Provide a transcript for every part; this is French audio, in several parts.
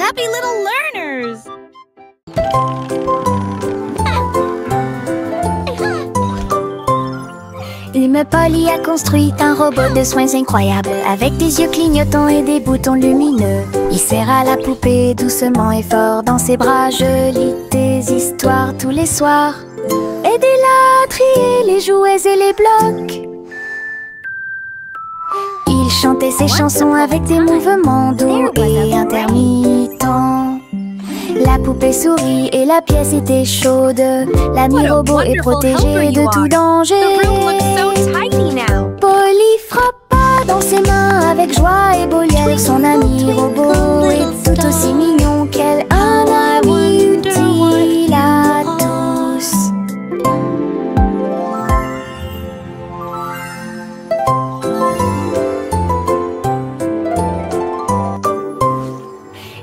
happy little learners! Hume Polly a construit un robot de soins incroyable, avec des yeux clignotants et des boutons lumineux. Il serra la poupée doucement et fort dans ses bras. Je lis des histoires tous les soirs. Aidez-la à trier les jouets et les blocs. Il chantait ses chansons avec des mouvements doux et intermittents. La poupée sourit et la pièce était chaude. L'ami robot est protégé de tout danger. Polly frappa dans ses mains avec joie et Boliel. Son ami robot est tout aussi mignon qu'elle. Un ami utile à tous.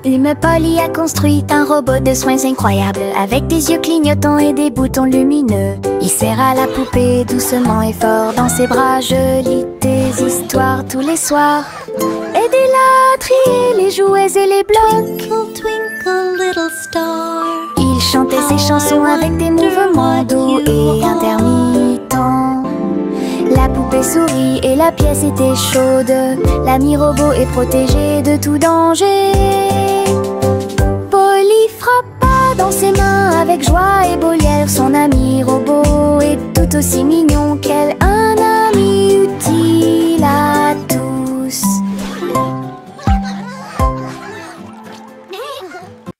Hume Polly a construit un robot de soins incroyable, avec des yeux clignotants et des boutons lumineux. Il serra la poupée doucement et fort dans ses bras. Je lis des histoires tous les soirs. Aidez-la à trier les jouets et les blocs. Twinkle, twinkle, little star. Il chantait ses chansons avec des mouvements doux et intermittents. La poupée sourit et la pièce était chaude. L'ami robot est protégé de tout danger. Polly frappa dans ses mains avec joie et Boliel. Son ami robot est tout aussi mignon qu'elle. Un ami utile à tous.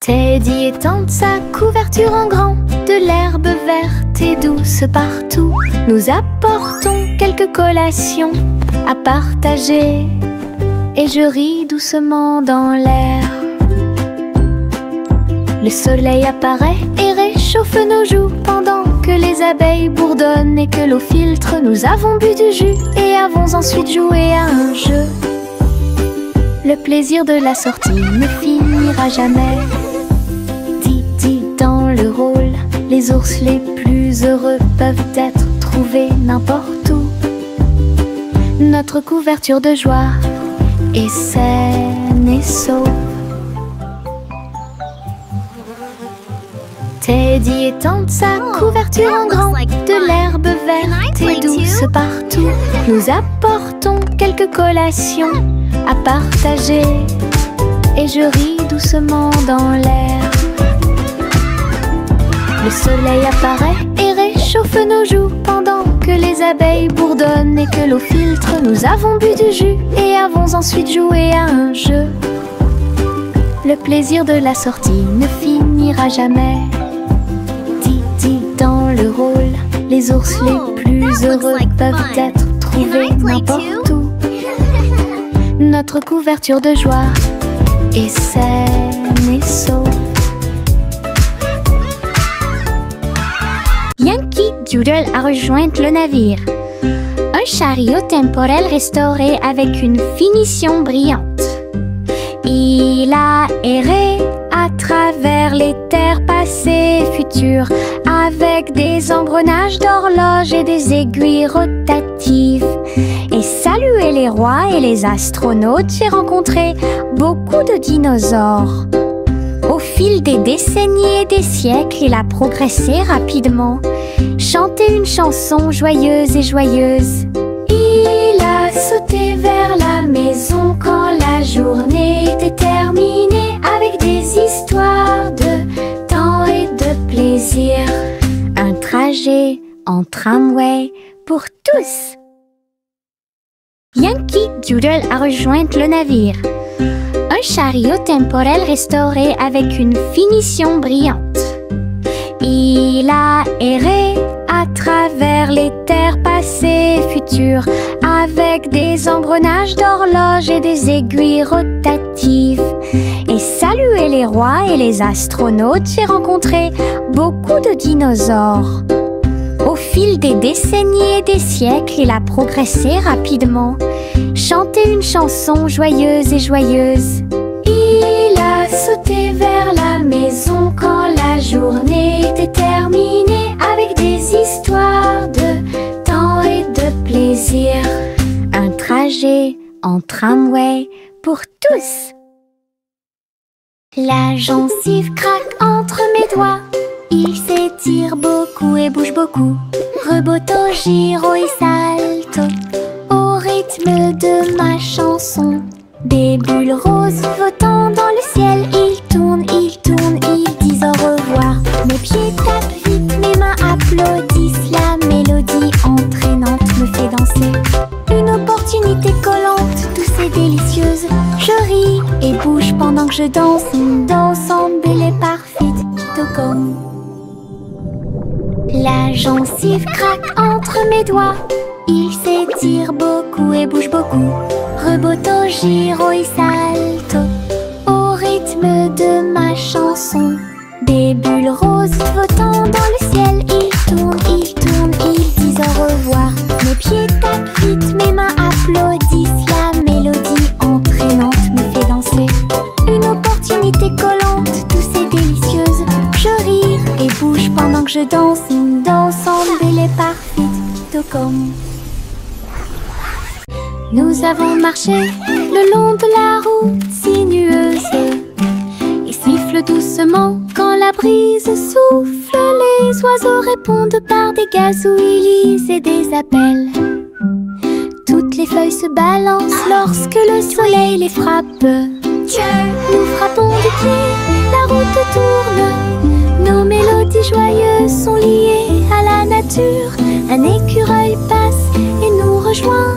Teddy étend sa couverture en grand. De l'herbe verte et douce partout. Nous apportons quelques collations à partager. Et je ris doucement dans l'air. Le soleil apparaît et réchauffe nos joues pendant que les abeilles bourdonnent et que l'eau filtre. Nous avons bu du jus et avons ensuite joué à un jeu. Le plaisir de la sortie ne finira jamais. Didi dans le rôle, les ours les plus heureux peuvent être trouvés n'importe où. Notre couverture de joie est saine et sauve. Teddy étend sa couverture en grand. De l'herbe verte et douce partout. Nous apportons quelques collations à partager. Et je ris doucement dans l'air. Le soleil apparaît et réchauffe nos joues pendant que les abeilles bourdonnent et que l'eau filtre. Nous avons bu du jus et avons ensuite joué à un jeu. Le plaisir de la sortie ne finira jamais. Didi dans le rôle, les ours les plus heureux peuvent être trouvés n'importe où. Notre couverture de joie est saine et sauve. Yankee Doodle a rejoint le navire. Un chariot temporel restauré avec une finition brillante. Il a erré à travers les terres passées et futures, avec des engrenages d'horloge et des aiguilles rotatives. Et salué les rois et les astronautes, j'ai rencontré beaucoup de dinosaures. Au fil des décennies et des siècles, il a progressé rapidement, chanté une chanson joyeuse et joyeuse. Il a sauté vers la maison quand la journée était terminée, avec des histoires de temps et de plaisir. Un trajet en tramway pour tous. Yankee Doodle a rejoint le navire. Un chariot temporel restauré avec une finition brillante. Il a erré à travers les terres passées et futures, avec des engrenages d'horloge et des aiguilles rotatives. Et salué les rois et les astronautes, j'ai rencontré beaucoup de dinosaures. Au fil des décennies et des siècles, il a progressé rapidement, chanté une chanson joyeuse et joyeuse. Il a sauté vers la maison quand la journée était terminée, avec des histoires de temps et de plaisir. Un trajet en tramway pour tous. La gencive craque entre mes doigts. Il s'étire beaucoup et bouge beaucoup. Reboto, giro et salto au rythme de ma chanson. Des bulles roses flottant dans le ciel. Ils tournent, ils disent au revoir. Mes pieds tapent vite, mes mains applaudissent. La mélodie entraînante me fait danser. Une opportunité collante, douce et délicieuse. Je ris et bouge pendant que je danse. Ensemble, belle et parfaite, tout comme. La gencive craque entre mes doigts. Il s'étire beaucoup et bouge beaucoup. Reboto, giro et salto au rythme de ma chanson. Des bulles roses flottant dans le ciel. Ils tournent, ils disent au revoir. Mes pieds tapent vite, mes mains applaudissent. La mélodie entraînante me fait danser. Une opportunité collante, douce et délicieuse. Je ris et bouge pendant que je danse. Ensemble, belle et parfaite, tout comme. Nous avons marché le long de la route sinueuse et siffle doucement quand la brise souffle. Les oiseaux répondent par des gazouillis et des appels. Toutes les feuilles se balancent lorsque le soleil les frappe. Nous frappons du pied, la route tourne. Nos mélodies joyeuses sont liées à la nature. Un écureuil passe et nous rejoint.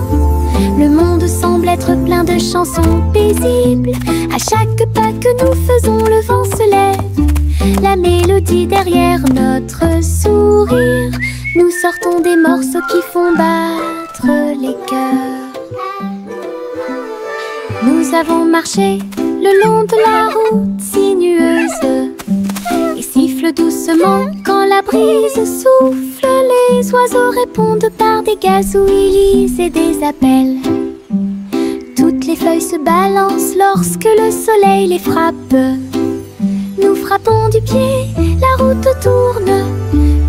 Le monde semble être plein de chansons paisibles. À chaque pas que nous faisons, le vent se lève. La mélodie derrière notre sourire. Nous sortons des morceaux qui font battre les cœurs. Nous avons marché le long de la route sinueuse et siffle doucement quand la brise souffle. Les oiseaux répondent par des gazouillis et des appels. Toutes les feuilles se balancent lorsque le soleil les frappe. Nous frappons du pied, la route tourne.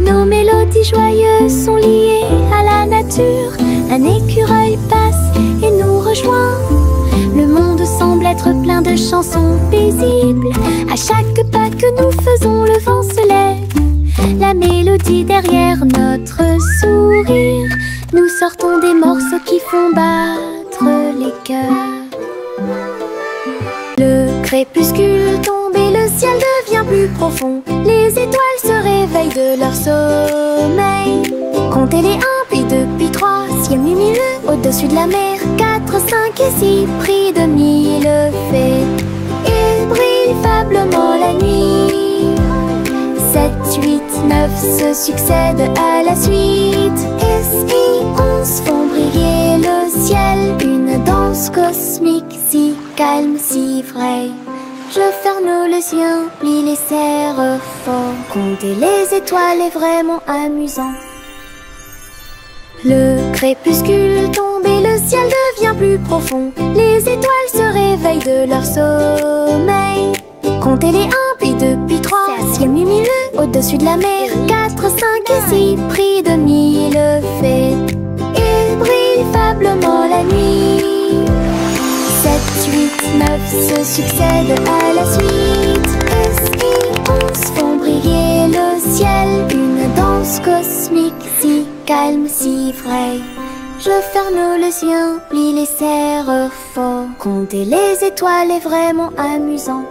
Nos mélodies joyeuses sont liées à la nature. Un écureuil passe et nous rejoint. Le monde semble être plein de chansons paisibles. À chaque pas que nous faisons, le vent se lève. La mélodie derrière notre sourire. Nous sortons des morceaux qui font battre les cœurs. Le crépuscule tombe et le ciel devient plus profond. Les étoiles se réveillent de leur sommeil. Comptez les 1, puis 2, puis 3, ciel lumineux au-dessus de la mer. 4, 5 et 6, pris de 1000 fées. Il brille faiblement la nuit. 7, 8, 9 se succèdent à la suite. Et si 11 font briller le ciel. Une danse cosmique si calme, si vraie. Je ferme les yeux, plie les serre fort. Compter les étoiles est vraiment amusant. Le crépuscule tombe et le ciel devient plus profond. Les étoiles se réveillent de leur sommeil. Comptez les 1, puis 2, puis 3, ciel lumineux au-dessus de la mer. 4, 5 et 6, pris de 1000 fées. Il brille faiblement la nuit. 7, 8, 9 se succèdent à la suite. Et si 11 font briller le ciel. Une danse cosmique si calme, si vraie. Je ferme les yeux, plie les serre fort. Compter les étoiles est vraiment amusant.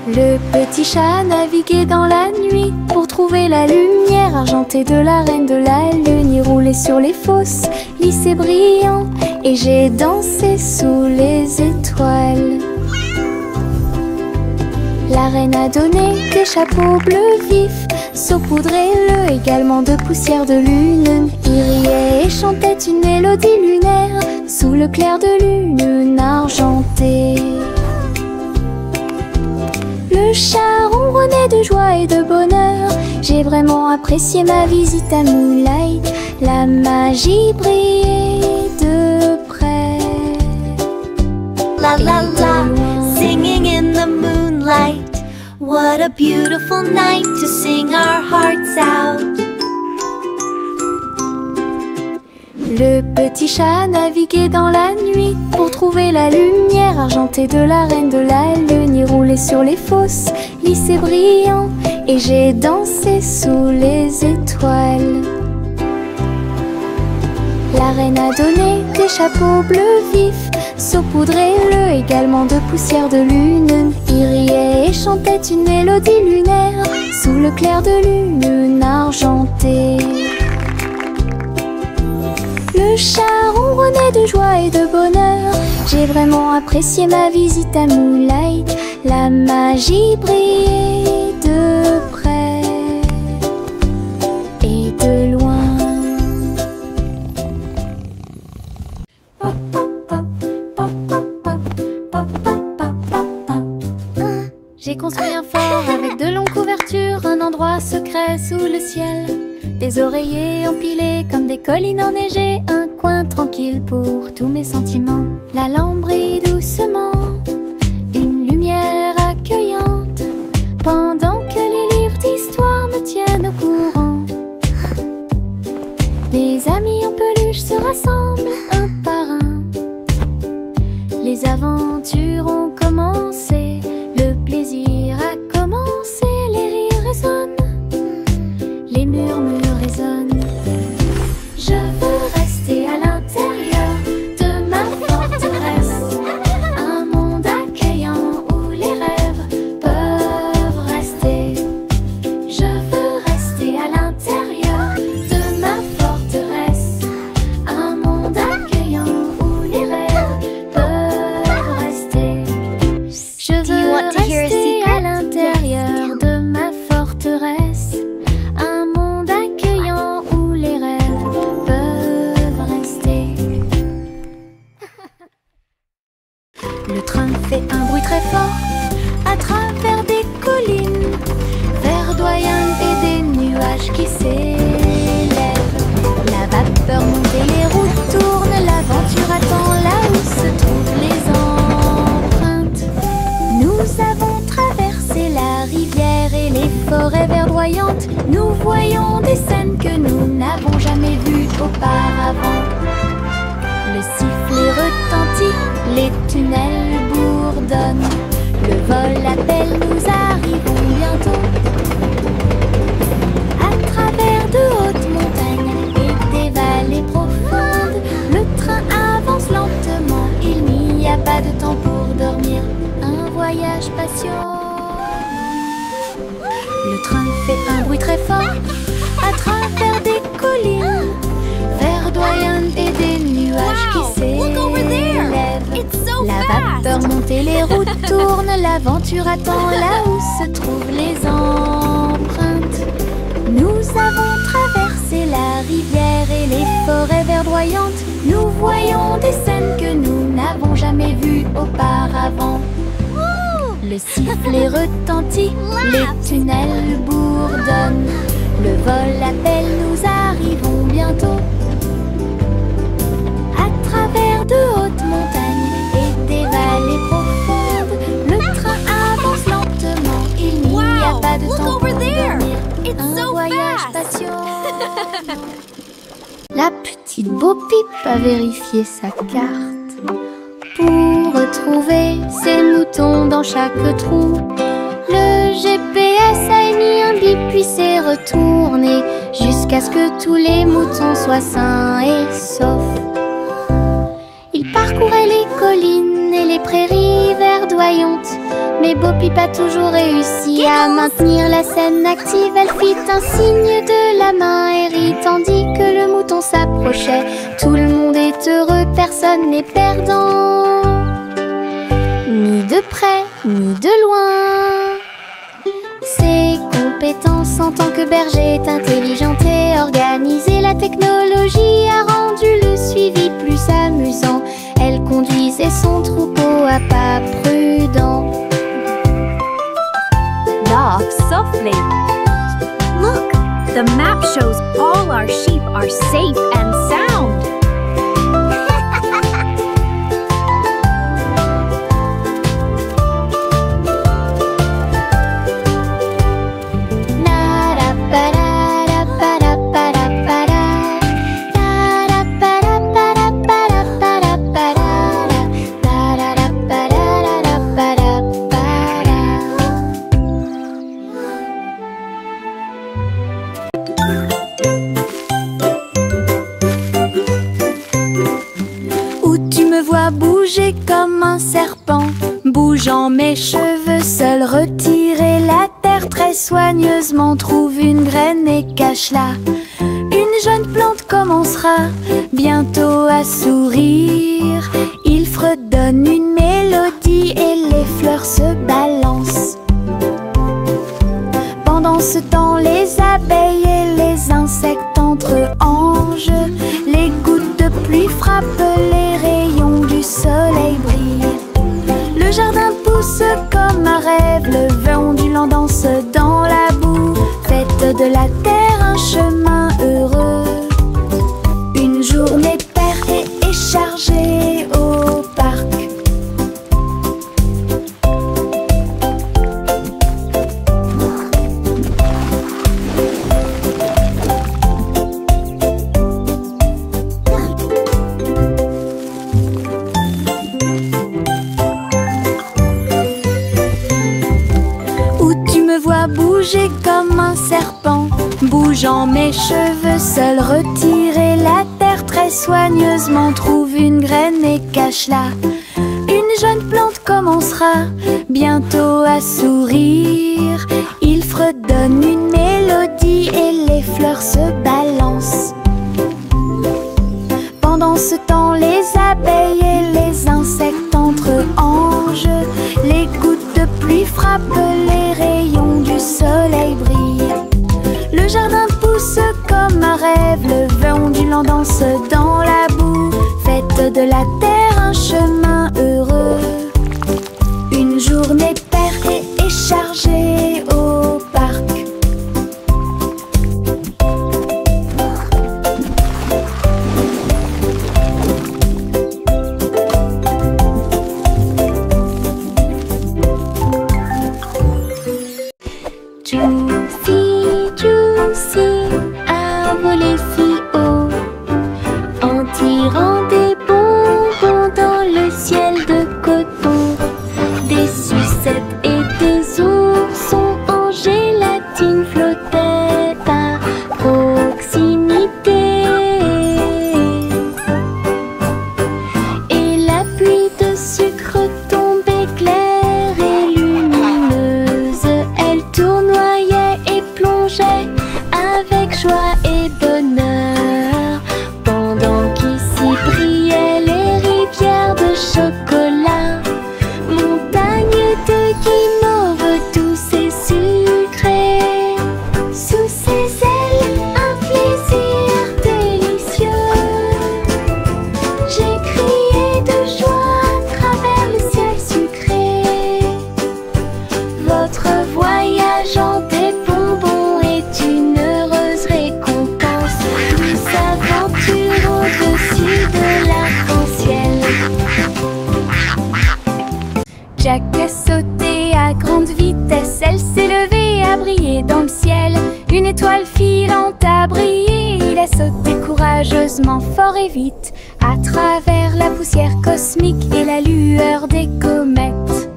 Le petit chat naviguait dans la nuit pour trouver la lumière argentée de la reine de la lune. Il roulait sur les fosses, lissé brillant, et j'ai dansé sous les étoiles. La reine a donné des chapeaux bleus vifs, saupoudrés-le également de poussière de lune. Il riait et chantait une mélodie lunaire sous le clair de lune argentée. Le chat ronronnait de joie et de bonheur. J'ai vraiment apprécié ma visite à Moonlight. La magie brillait de près. La la la, singing in the moonlight. What a beautiful night to sing our hearts out. Le petit chat naviguait dans la nuit pour trouver la lumière argentée de la reine de la lune. Il roulait sur les fosses, lissés brillants, et j'ai dansé sous les étoiles. La reine a donné des chapeaux bleus vifs, saupoudrés-le également de poussière de lune. Il riait et chantait une mélodie lunaire sous le clair de lune argentée. Le chat ronronnait de joie et de bonheur. J'ai vraiment apprécié ma visite à Moonlight. La magie brillait de près et de loin. J'ai construit un fort avec de longues couvertures, un endroit secret sous le ciel. Des oreillers empilés comme des collines enneigées, un coin tranquille pour tous mes sentiments. La lampe brille doucement, une lumière accueillante, pendant que les livres d'histoire me tiennent au courant. Mes amis en peluche se rassemblent un par un. Les aventures ont commencé, le plaisir a commencé, les rires résonnent, les murmures résonnent. Je veux rester à l'intérieur de ma forteresse, un monde accueillant où les rêves peuvent rester. Je veux rester à l'intérieur de ma forteresse, un monde accueillant où les rêves peuvent rester. Je veux rester à l'intérieur de ma forteresse, un monde accueillant où les rêves peuvent rester. Le train fait un bruit très fort à travers des collines verdoyantes et des nuages qui s'élèvent. La vapeur monte et les routes tournent, l'aventure attend là où se trouvent les empreintes. Nous avons traversé la rivière et les forêts verdoyantes. Nous voyons des scènes que nous n'avons jamais vues auparavant. Le sifflet retentit, les tunnels bourdonnent. Le vol appelle, nous arrivons bientôt. À travers de hautes montagnes et des vallées profondes, le train avance lentement. Il n'y a pas de temps pour dormir, un voyage patient. Le train fait un bruit très fort à travers des collines verdoyantes et des nuages qui s'élèvent. La vapeur monte et les routes tournent, l'aventure attend là où se trouvent les empreintes. Nous avons traversé la rivière et les forêts verdoyantes. Nous voyons des scènes que nous n'avons jamais vues auparavant. Le sifflet retentit, les tunnels bourdonnent. Le vol appelle, nous arrivons bientôt. À travers de hautes montagnes et des vallées profondes, le train avance lentement. Il n'y a pas de temps pour dormir, un voyage patient. La petite Bo Peep a vérifié sa carte pour retrouver ses moutons dans chaque trou. Le GPS a émis un bip puis s'est retourné jusqu'à ce que tous les moutons soient sains et saufs. Il parcourait les collines et les prairies verdoyantes, mais Bo Peep a toujours réussi à maintenir la scène active. Elle fit un signe de la main et rit tandis que le mouton s'approchait. Tout le monde est heureux, personne n'est perdant, ni de près, ni de loin. Ses compétences en tant que berger est intelligente et organisée. La technologie a rendu le suivi plus amusant. Elle conduisait son troupeau à pas prudents. Walk softly. Look, the map shows all our sheep are safe and sound. La bouger comme un serpent. Bougeant mes cheveux, seul retirer la terre très soigneusement. Trouve une graine et cache-la. Une jeune plante commencera bientôt à sourire. Il fredonne une mélodie et les fleurs se balancent. Pendant ce temps, les abeilles et les insectes entre anges. Les gouttes de pluie frappent, les rayons du soleil brillent. Le jardin pousse comme un rêve, le vent ondulant danse dans la boue. Faites de la terre un chemin heureux. Une journée paire et chargée au parc. Bouger comme un serpent, bougeant mes cheveux, seul retirer la terre très soigneusement. Trouve une graine et cache-la. Une jeune plante commencera bientôt à sourire. Il fredonne une mélodie et les fleurs se balancent. Pendant ce temps, les abeilles et les insectes entre anges. Les gouttes de pluie frappent, les rayons du soleil brillent. Le jardin pousse comme un rêve, le vent ondulant danse dans la boue. Faites de la terre un chemin heureux. Une journée paire et chargée au parc. Juicy, juicy, a volé si haut, en tirant des bonbons dans le ciel de coton. Des sucettes et des oursons en gélatine flottaient à proximité. Et la pluie de sucre tombait claire et lumineuse. Elle tournoyait et plongeait avec joie et bonheur, pendant qu'ici brillaient les rivières de chocolat, montagnes de guimauve douces et sucrées. Sous ses ailes, un plaisir délicieux. J'ai crié de joie à travers le ciel sucré. Votre voyage en des bonbons est une heureuse récompense. Douce aventure au-dessus de l'arc-en-ciel. Jack a sauté à grande vitesse, elle s'est levée à briller dans le ciel. Une étoile filante a brillé, il a sauté courageusement, fort et vite, à travers la poussière cosmique et la lueur des comètes.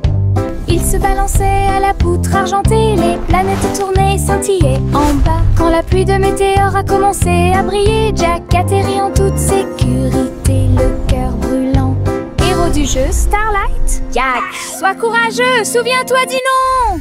Il se balançait à la poutre argentée, les planètes tournaient et scintillaient en bas. Quand la pluie de météores a commencé à briller, Jack atterrit en toute sécurité, le cœur brûlant. Héros du jeu Starlight, Jack, sois courageux, souviens-toi du nom.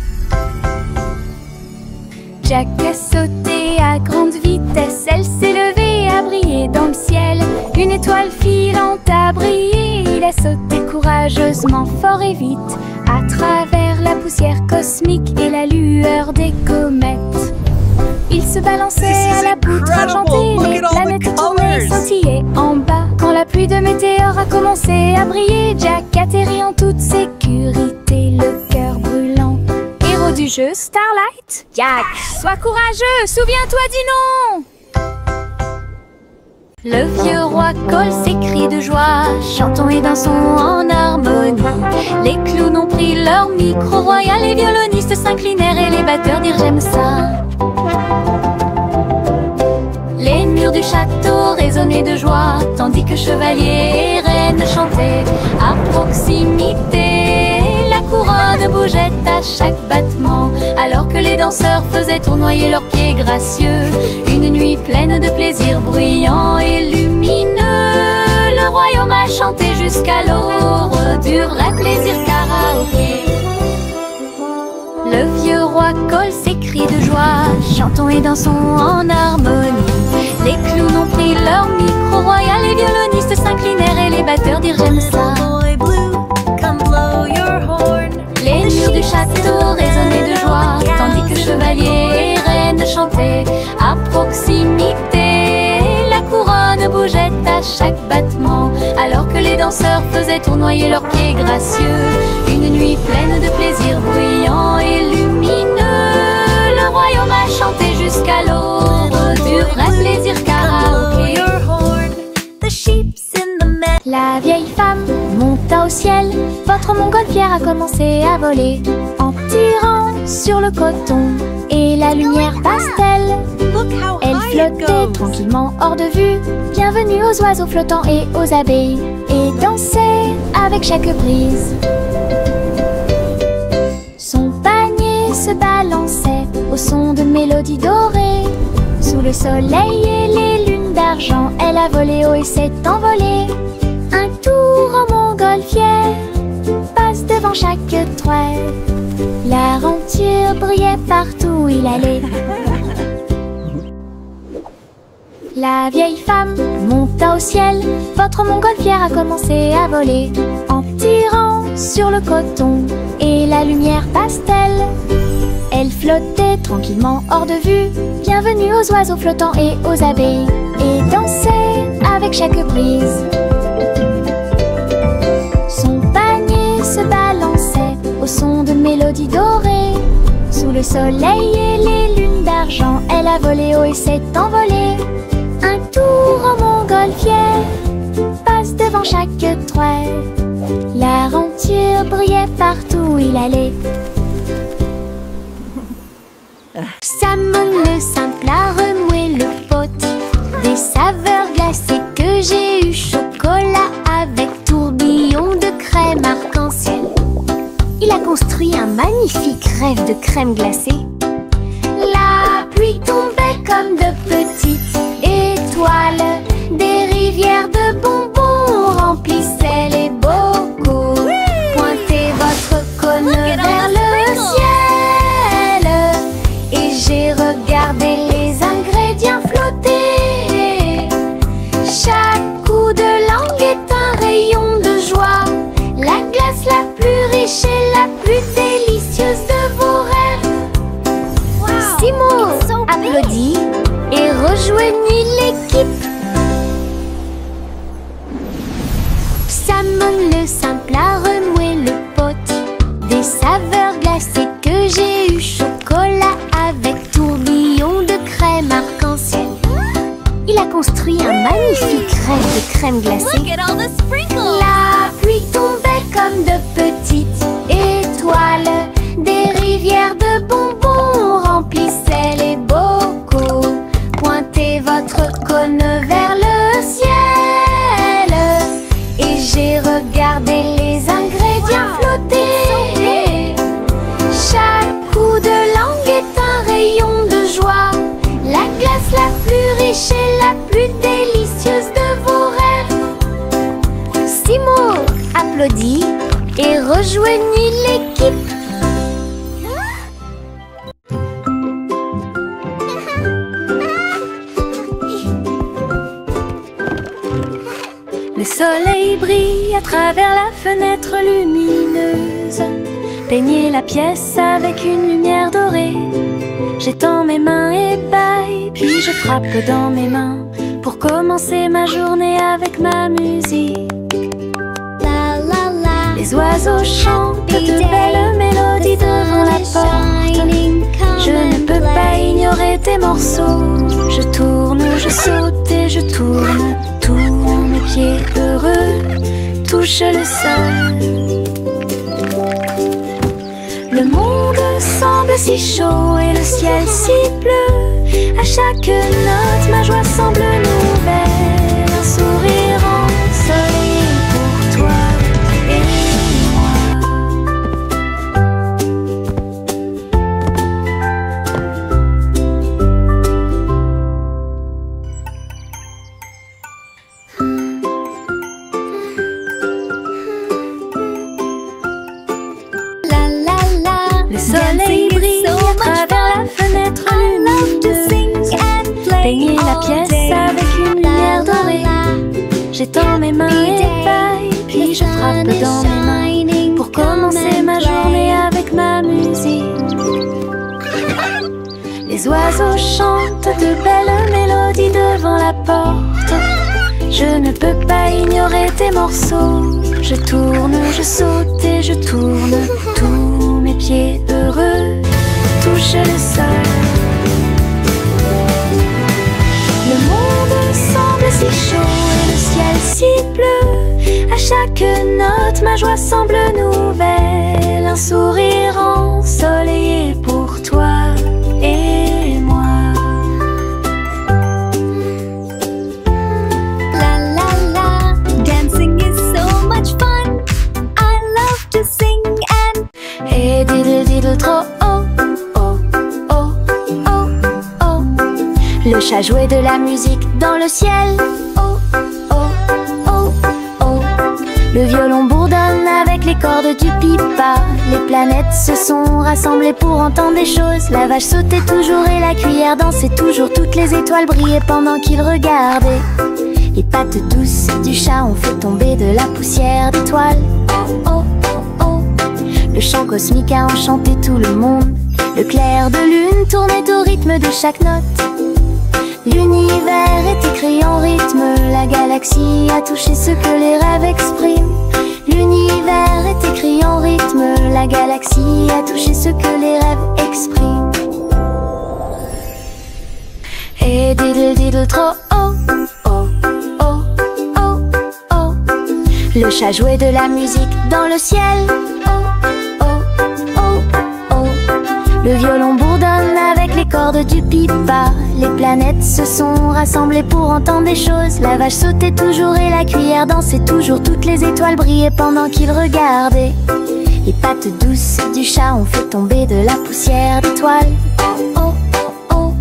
Jack a sauté à grande vitesse, elle s'est levée à briller dans le ciel. Une étoile filante a brillé, il a sauté courageusement, fort et vite, à travers la poussière cosmique et la lueur des comètes. Il se balançait à la poutre argentée, les planètes tournaient et scintillaient en bas. Quand la pluie de météores a commencé à briller, Jack atterrit en toute sécurité, le cœur brûlant. Héros du jeu Starlight, Jack, sois courageux, souviens-toi du nom. Le vieux roi Cole s'écrie de joie, chantons et dansons en harmonie. Les clowns ont pris leur micro royal, les violonistes s'inclinèrent et les batteurs dirent j'aime ça. Les murs du château résonnaient de joie, tandis que chevaliers et reines chantaient à proximité. La couronne bougeait à chaque battement, alors que les danseurs faisaient tournoyer leurs pieds gracieux. Une nuit pleine de plaisir bruyant et lumineux, le royaume a chanté jusqu'à l'aube du vrai plaisir karaoké. Le vieux roi colle ses cris de joie, chantons et dansons en harmonie. Les clowns ont pris leur micro royal, les violonistes s'inclinèrent et les batteurs dirent j'aime ça. Les murs du château résonnaient de joie, tandis que chevaliers et reines chantaient à proximité. La couronne bougeait à chaque battement, alors que les danseurs faisaient tournoyer leurs pieds gracieux. Une nuit pleine de plaisir bruyant et lumineux, le royaume a chanté jusqu'à l'aube du vrai plaisir karaoké. La vieille femme monta au ciel, votre montgolfière a commencé à voler, en tirant sur le coton et la lumière pastel. Elle flottait tranquillement hors de vue, bienvenue aux oiseaux flottants et aux abeilles, et dansait avec chaque brise. Son panier se balançait au son de mélodies dorées. Sous le soleil et les lunes d'argent, elle a volé haut et s'est envolée. Un tour en montgolfière passe devant chaque trait. La renture brillait partout où il allait. La vieille femme monta au ciel, votre montgolfière a commencé à voler, en tirant sur le coton et la lumière pastel. Elle flottait tranquillement hors de vue, bienvenue aux oiseaux flottants et aux abeilles, et dansait avec chaque brise. Son panier se balançait au son de mélodies dorées. Sous le soleil et les lunes d'argent, elle a volé haut et s'est envolée. Un tour en montgolfière passe devant chaque trait. La renture brillait partout où il allait. Salmon le simple a remué le pot des saveurs glacées que j'ai eu. Chocolat avec tourbillon de crème arc-en-ciel. Il a construit un magnifique rêve de crème glacée. La pluie tombait comme de petites étoiles. Des rivières de bonbons remplissaient les bocaux. Pointez votre cône vers le ciel et j'ai regardé les ingrédients flotter. Chaque coup de langue est un rayon de joie. La glace la plus riche et la plus délicieuse de vos rêves. Simo applaudit et rejoignit l'équipe. Salmon le simple a remué le pot des saveurs glacées que j'ai eu. Chocolat avec tourbillon de crème arc-en-ciel. Il a construit un magnifique rêve de crème glacée. La pluie tombait comme de petites étoiles. Des rivières de bonbons remplissaient les bocaux. Pointez votre cône vers le ciel et j'ai regardé les ingrédients flotter. Chaque coup de langue est un rayon de joie. La glace la plus riche et la plus délicieuse de vos rêves. Simo applaudit et rejoignit l'équipe. Le soleil brille à travers la fenêtre lumineuse. Peignez la pièce avec une lumière dorée. J'étends mes mains et bâille, puis je frappe dans mes mains pour commencer ma journée avec ma musique. La la la. Les oiseaux chantent de belles mélodies devant la porte. Je ne peux pas ignorer tes morceaux. Je tourne, je saute et je tourne. Tous mes pieds heureux touchent le sol. Le monde semble si chaud et le ciel si bleu. À chaque note, ma joie semble nouvelle. Un sourire ensoleillé pour toi et moi. pièce avec une lumière dorée. J'étends mes mains et des feuilles, puis je frappe dans mes mains pour commencer ma journée avec ma musique. Les oiseaux chantent de belles mélodies devant la porte. Je ne peux pas ignorer tes morceaux. Je tourne, je saute et je tourne. Tous mes pieds heureux touchent le sol. Le monde semble si chaud et le ciel si bleu. À chaque note, ma joie semble nouvelle. Un sourire ensoleillé pour toi et moi. La la la, dancing is so much fun. I love to sing and Et diddle diddle trop oh oh oh oh oh. Le chat jouait de la musique dans le ciel. Oh oh oh oh. Le violon bourdonne avec les cordes du pipa. Les planètes se sont rassemblées pour entendre des choses. La vache sautait toujours et la cuillère dansait toujours. Toutes les étoiles brillaient pendant qu'ils regardaient. Les pattes douces du chat ont fait tomber de la poussière d'étoiles. Oh oh oh oh. Le chant cosmique a enchanté tout le monde. Le clair de lune tournait au rythme de chaque note. L'univers est écrit en rythme. La galaxie a touché ce que les rêves expriment. L'univers est écrit en rythme. La galaxie a touché ce que les rêves expriment. Et diddle diddle trop oh oh oh oh oh. Le chat jouait de la musique dans le ciel. Oh oh oh oh. Le violon bourdonne avec les cordes du pipa. Les planètes se sont rassemblées pour entendre des choses. La vache sautait toujours et la cuillère dansait toujours. Toutes les étoiles brillaient pendant qu'ils regardaient. Les pattes douces du chat ont fait tomber de la poussière d'étoiles. Oh oh oh oh.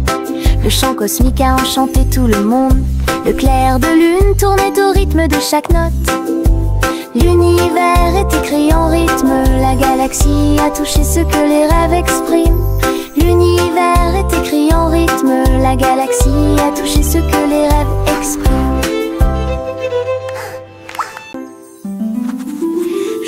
Le chant cosmique a enchanté tout le monde. Le clair de lune tournait au rythme de chaque note. L'univers est écrit en rythme. La galaxie a touché ce que les rêves expriment. L'univers est écrit en rythme. La galaxie a touché ce que les rêves expriment.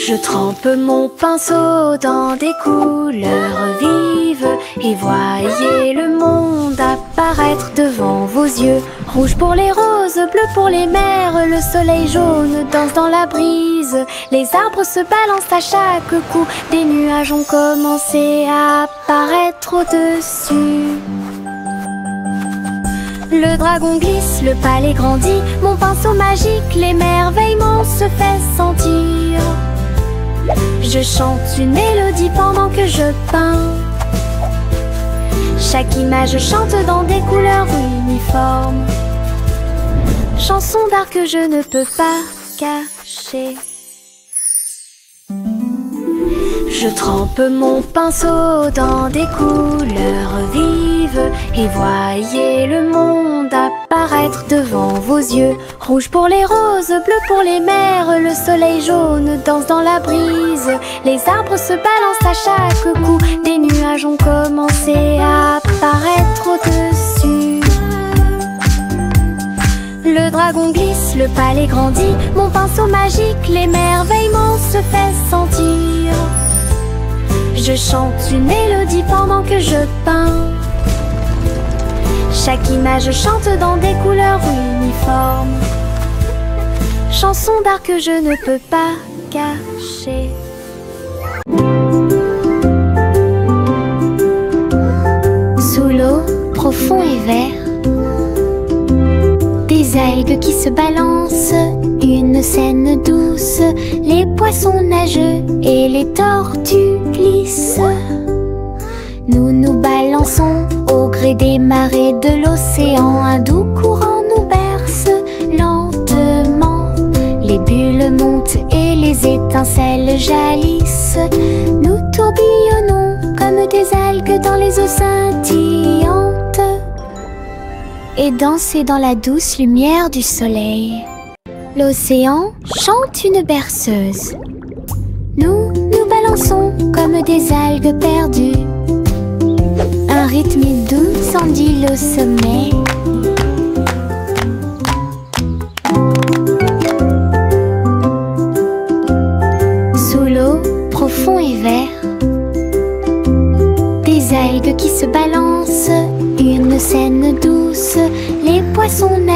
Je trempe mon pinceau dans des couleurs vives et voyez le monde apparaître devant vos yeux. Rouge pour les roses, bleu pour les mers, le soleil jaune danse dans la brise. Les arbres se balancent à chaque coup, des nuages ont commencé à apparaître au-dessus. Le dragon glisse, le palais grandit, mon pinceau magique, l'émerveillement se fait sentir. Je chante une mélodie pendant que je peins. Chaque image chante dans des couleurs uniformes. Chanson d'art que je ne peux pas cacher. Je trempe mon pinceau dans des couleurs vives et voyez le monde apparaître devant vos yeux. Rouge pour les roses, bleu pour les mers, le soleil jaune danse dans la brise. Les arbres se balancent à chaque coup, des nuages ont commencé à apparaître au-dessus. Le dragon glisse, le palais grandit, mon pinceau magique, l'émerveillement se fait sentir. Je chante une mélodie pendant que je peins. Chaque image chante dans des couleurs uniformes. Chanson d'art que je ne peux pas cacher. Sous l'eau, profond et vert, des algues qui se balancent, une scène douce, les poissons nageux et les tortues glissent. Nous nous balançons au gré des marées de l'océan, un doux courant nous berce lentement. Les bulles montent et les étincelles jalissent. Nous tourbillonnons comme des algues dans les eaux scintillantes et danser dans la douce lumière du soleil. L'océan chante une berceuse. Nous nous balançons comme des algues perdues. Un rythme doux s'endule au sommet.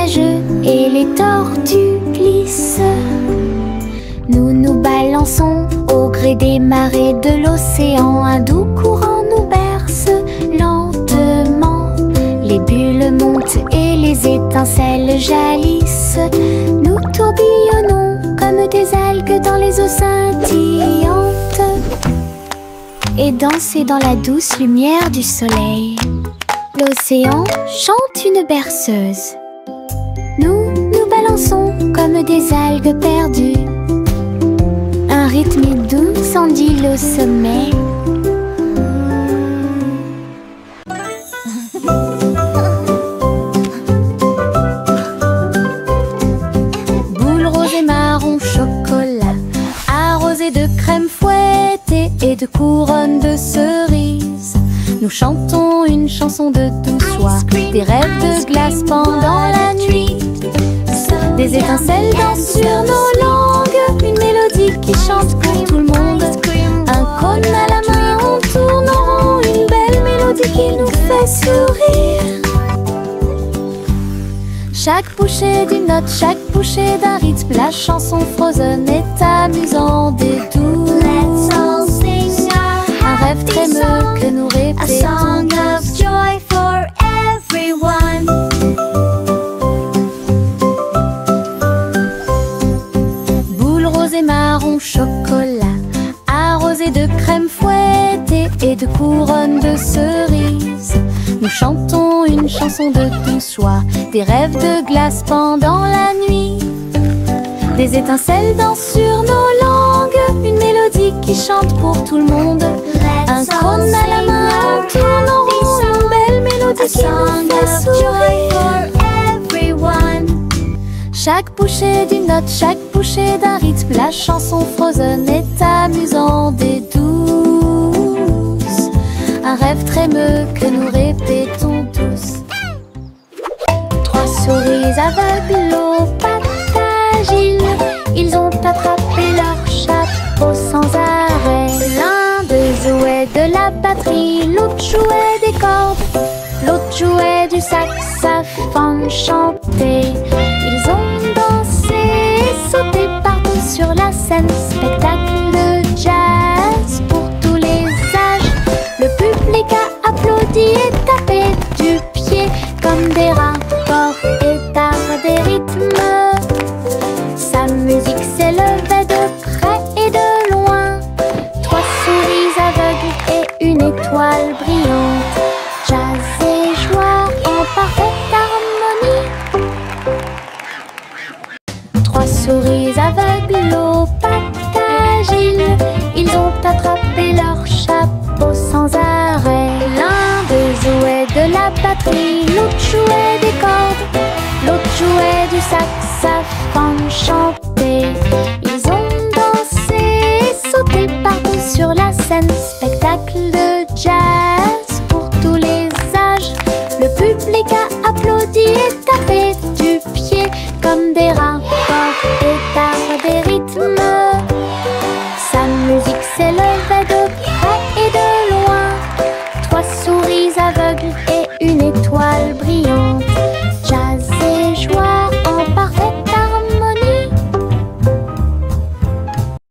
neige et les tortues glissent. Nous nous balançons au gré des marées de l'océan. Un doux courant nous berce lentement. Les bulles montent et les étincelles jaillissent. Nous tourbillonnons comme des algues dans les eaux scintillantes et danser dans la douce lumière du soleil. L'océan chante une berceuse. Nous nous balançons comme des algues perdues. Un rythme doux s'endile au sommet. Boule rose et marron chocolat, arrosée de crème fouettée et de couronnes de cerises. Nous chantons une chanson de douce soie, des rêves de glace pendant la nuit. Des étincelles dansent sur nos langues, une mélodie qui chante pour tout le monde. Un cône à la main, on tourne en rond, une belle mélodie qui nous fait sourire. Chaque bouchée d'une note, chaque bouchée d'un rythme, la chanson Frozen est amusante et douce. Un rêve trémeux que nous répétons. A song of joy for everyone. Boule rose et marron chocolat, arrosée de crème fouettée et de couronnes de cerises. Nous chantons une chanson de douce soie, des rêves de glace pendant la nuit. Des étincelles dansent sur nos langues, une mélodie qui chante pour tout le monde. Un cône à la main, on tourne en rond, une belle mélodie qui nous fait sourire. Chaque bouchée d'une note, chaque bouchée d'un rythme, la chanson Frozen est amusante et douce. Un rêve trémeux que nous répétons tous. Trois souris aveugles aux pattes agiles, ils ont attrapé leur chapeau sans arrêt. L'un d'eux jouait de la batterie, l'autre jouait des cordes, l'autre jouait du saxophone chanté. Ils ont dansé et sauté partout sur la scène, spectacle de jazz pour tous les âges. Le public a applaudi et tapé du pied comme des rats, pétard des rythmes. Sa musique s'élevait de près et de loin. Trois souris aveugles et une étoile brillante. Jazz et joie en parfaite harmonie. Trois souris aveugles aux pattes agiles, ils ont attrapé leur chapeau sans arrêt. L'un d'eux jouait de la batterie, l'autre jouait des cordes, l'autre jouait du saxophone chanté. Ils ont dansé et sauté partout sur la scène, spectacle de jazz pour tous les âges. Le public a applaudi et tapé du pied comme des rats, pétard des rythmes. Sa musique s'élevait de près et de loin. Trois souris aveugles et une étoile brillante.